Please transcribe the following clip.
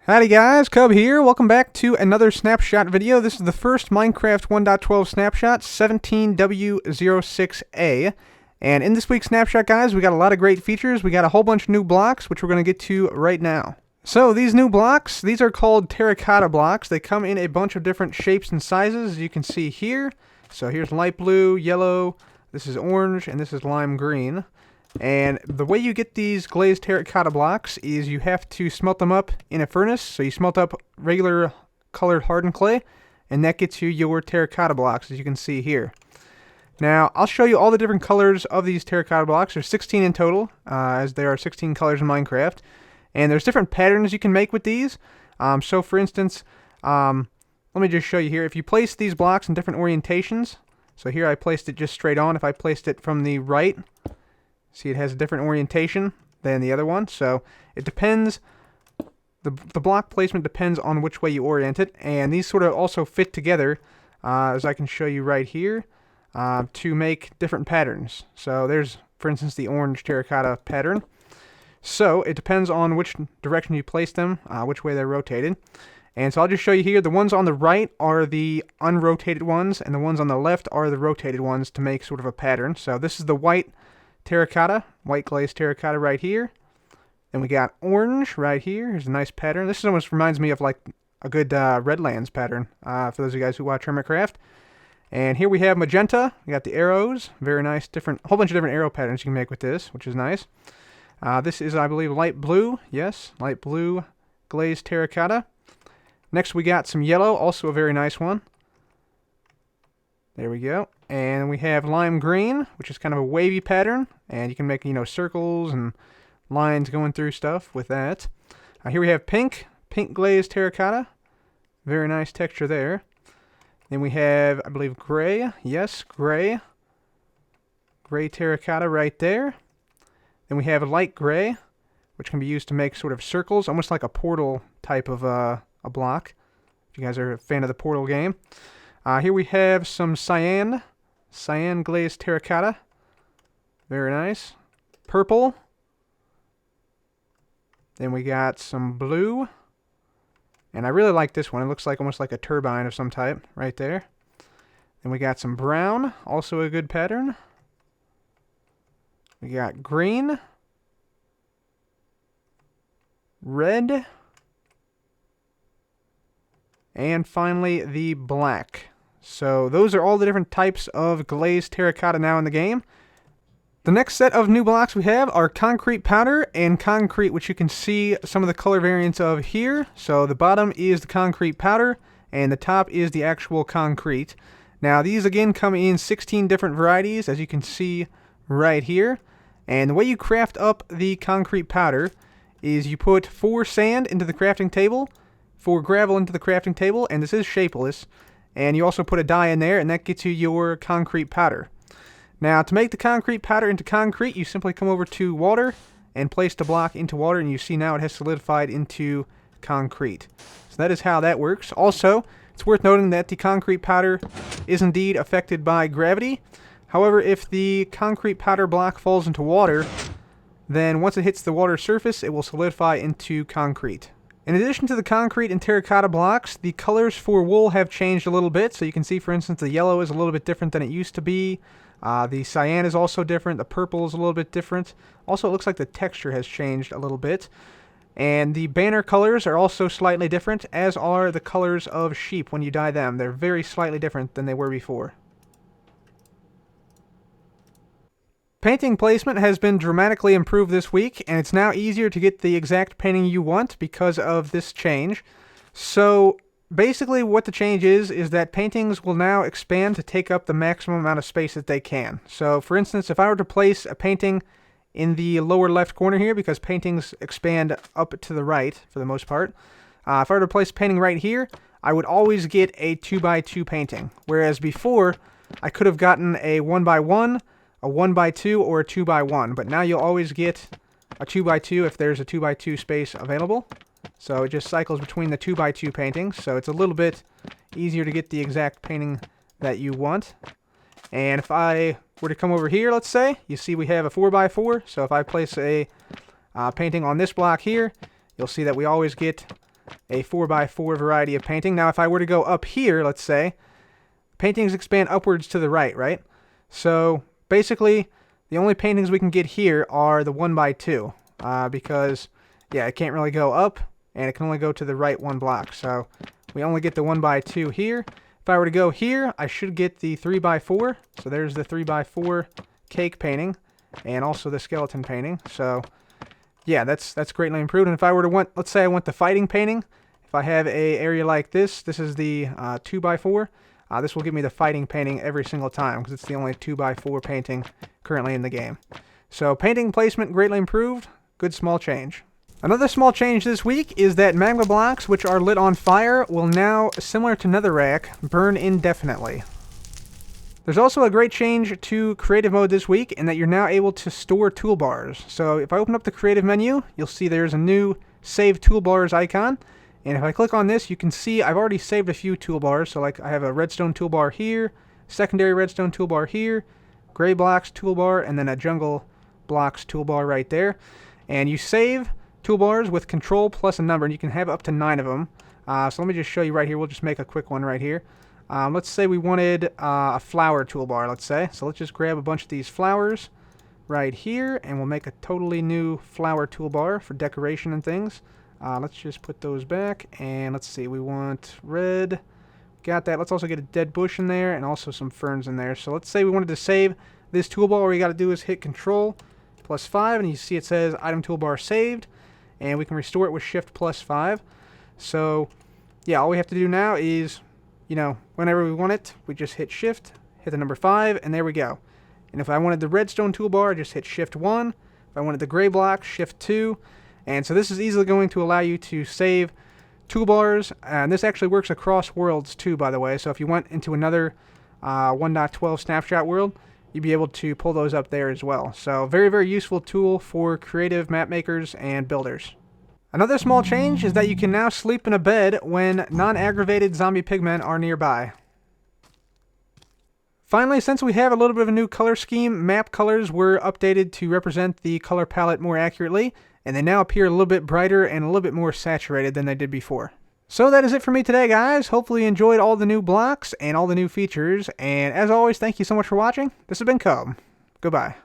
Howdy guys, Cub here. Welcome back to another snapshot video. This is the first Minecraft 1.12 Snapshot 17w06a. And in this week's snapshot, guys, we got a lot of great features. We got a whole bunch of new blocks, which we're going to get to right now. So these new blocks, these are called Terracotta Blocks. They come in a bunch of different shapes and sizes, as you can see here. So here's light blue, yellow, this is orange, and this is lime green. And the way you get these glazed terracotta blocks is you have to smelt them up in a furnace. So you smelt up regular colored hardened clay, and that gets you your terracotta blocks, as you can see here. Now, I'll show you all the different colors of these terracotta blocks. There's 16 in total, as there are 16 colors in Minecraft. And there's different patterns you can make with these. So for instance, let me just show you here. If you place these blocks in different orientations, so here I placed it just straight on. If I placed it from the right, see, it has a different orientation than the other one, so it depends. The block placement depends on which way you orient it, and these sort of also fit together, as I can show you right here, to make different patterns. So there's, for instance, the orange terracotta pattern. So it depends on which direction you place them, which way they're rotated. And so I'll just show you here. The ones on the right are the unrotated ones, and the ones on the left are the rotated ones to make sort of a pattern. So this is the white terracotta, white glazed terracotta right here. Then we got orange right here. Here's a nice pattern. This almost reminds me of like a good Redlands pattern, for those of you guys who watch Hermitcraft. And here we have magenta. We got the arrows. Very nice, whole bunch of different arrow patterns you can make with this, which is nice. This is, I believe, light blue. Yes, light blue glazed terracotta. Next we got some yellow, also a very nice one. There we go. And we have lime green, which is kind of a wavy pattern, and you can make, circles and lines going through stuff with that. Here we have pink glazed terracotta. Very nice texture there. Then we have, I believe, gray. Yes, gray terracotta right there. Then we have light gray, which can be used to make sort of circles, almost like a portal type of a block, if you guys are a fan of the Portal game. Here we have some cyan glazed terracotta. Very nice. Purple. Then we got some blue. And I really like this one. It looks like almost like a turbine of some type right there. Then we got some brown, also a good pattern. We got green. Red. And finally, the black. So those are all the different types of glazed terracotta now in the game. The next set of new blocks we have are concrete powder and concrete, which you can see some of the color variants of here. So the bottom is the concrete powder, and the top is the actual concrete. Now these again come in 16 different varieties, as you can see right here. And the way you craft up the concrete powder is you put 4 sand into the crafting table, 4 gravel into the crafting table, and this is shapeless. And you also put a dye in there, and that gets you your concrete powder. Now, to make the concrete powder into concrete, you simply come over to water and place the block into water, and you see now it has solidified into concrete. So that is how that works. Also, it's worth noting that the concrete powder is indeed affected by gravity. However, if the concrete powder block falls into water, then once it hits the water surface, it will solidify into concrete. In addition to the concrete and terracotta blocks, the colors for wool have changed a little bit. So you can see, for instance, the yellow is a little bit different than it used to be. The cyan is also different. The purple is a little bit different. Also, it looks like the texture has changed a little bit. And the banner colors are also slightly different, as are the colors of sheep when you dye them. They're very slightly different than they were before. Painting placement has been dramatically improved this week, and it's now easier to get the exact painting you want because of this change. So basically what the change is that paintings will now expand to take up the maximum amount of space that they can. So for instance, if I were to place a painting in the lower left corner here, because paintings expand up to the right for the most part, if I were to place a painting right here, I would always get a 2x2 painting. Whereas before, I could have gotten a 1x1, a 1x2, or a 2x1, but now you'll always get a 2x2 if there's a 2x2 space available. So it just cycles between the 2x2 paintings, so it's a little bit easier to get the exact painting that you want. And if I were to come over here, let's say, you see we have a 4x4, so if I place a painting on this block here, you'll see that we always get a 4x4 variety of painting. Now if I were to go up here, let's say, paintings expand upwards to the right? So basically, the only paintings we can get here are the 1x2, because, yeah, it can't really go up, and it can only go to the right one block. So we only get the 1x2 here. If I were to go here, I should get the 3x4. So there's the 3x4 cake painting, and also the skeleton painting. So yeah, that's greatly improved. And if I were to let's say I want the fighting painting, if I have a area like this is the 2x4. This will give me the fighting painting every single time, because it's the only 2x4 painting currently in the game. So painting placement greatly improved. Good small change. Another small change this week is that magma blocks, which are lit on fire, will now, similar to netherrack, burn indefinitely. There's also a great change to creative mode this week in that you're now able to store toolbars. So if I open up the creative menu, you'll see there's a new Save Toolbars icon. And if I click on this, you can see I've already saved a few toolbars. So like I have a redstone toolbar here, secondary redstone toolbar here, gray blocks toolbar, and then a jungle blocks toolbar right there. And you save toolbars with control plus a number, and you can have up to 9 of them. So let me just show you right here. We'll just make a quick one right here. Let's say we wanted a flower toolbar, let's say. So let's just grab a bunch of these flowers right here, and we'll make a totally new flower toolbar for decoration and things. Let's just put those back, and let's see, we want red. Got that. Let's also get a dead bush in there, and also some ferns in there. So let's say we wanted to save this toolbar. All we got to do is hit Control plus 5, and you see it says Item Toolbar Saved, and we can restore it with Shift plus 5. So, yeah, all we have to do now is, whenever we want it, we just hit Shift, hit the number 5, and there we go. And if I wanted the redstone toolbar, I just hit Shift 1. If I wanted the gray block, Shift 2. And so this is easily going to allow you to save toolbars, and this actually works across worlds too, by the way. So if you went into another 1.12 Snapshot world, you'd be able to pull those up there as well. So very, very useful tool for creative map makers and builders. Another small change is that you can now sleep in a bed when non-aggravated zombie pigmen are nearby. Finally, since we have a little bit of a new color scheme, map colors were updated to represent the color palette more accurately, and they now appear a little bit brighter and a little bit more saturated than they did before. So that is it for me today, guys. Hopefully you enjoyed all the new blocks and all the new features, and as always, thank you so much for watching. This has been Cub. Goodbye.